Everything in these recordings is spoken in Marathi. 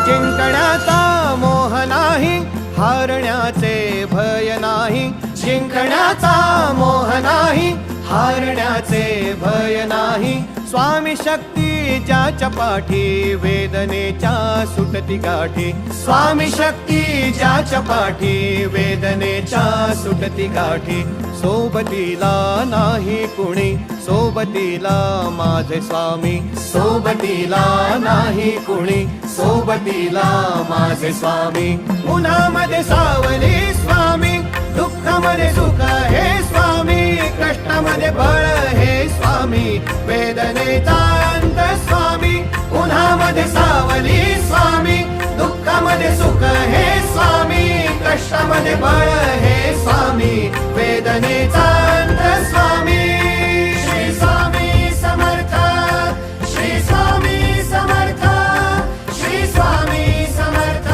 जिंकण्याचा मोह नाही, हारण्याचे भय नाही. जिंकण्याचा मोह नाही, हारण्याचे भय नाही. स्वामी शक्ती ज्याच्या पाठी, वेदनेच्या सुटती गाठी. स्वामी शक्ती ज्याच्या पाठी, वेदनेच्या सुटती गाठी. सोबतीला नाही कुणी, सोबतीला माझे स्वामी. सोबतीला नाही कुणी, सोबतीला माझे स्वामी. उन्हामध्ये सावली स्वामी, दुःखामध्ये सुख हे स्वामी. कष्टामध्ये बळ हे स्वामी, वेदनेचा अंत स्वामी. उन्हामध्ये सावली स्वामी, दुःखामध्ये सुख हे स्वामी. कष्टामध्ये बळ हे स्वामी, वेदनेचा अंत स्वामी. श्री स्वामी समर्थ, श्री स्वामी समर्थ, श्री स्वामी समर्थ,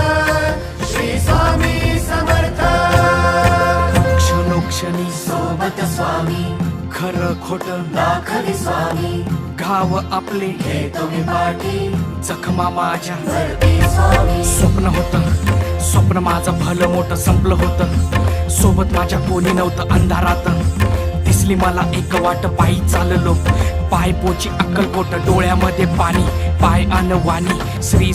श्री स्वामी समर्थ. क्षणोक्षणी सोबत स्वामी, खरं खोट दाखले स्वामी. घाव आपले हे तुम्ही पाठी, जखमा माझ्या भरते स्वामी. स्वप्न होतं, स्वप्न माझं भलं मोठं संपलं होतं. सोबत माझ्या कोणी नव्हतं अंधारात. दिसली मला एक वाट, पायी चाललो पाय पोची अक्कलकोट. डोळ्यामध्ये पाणी, पाय अन वाणी. श्री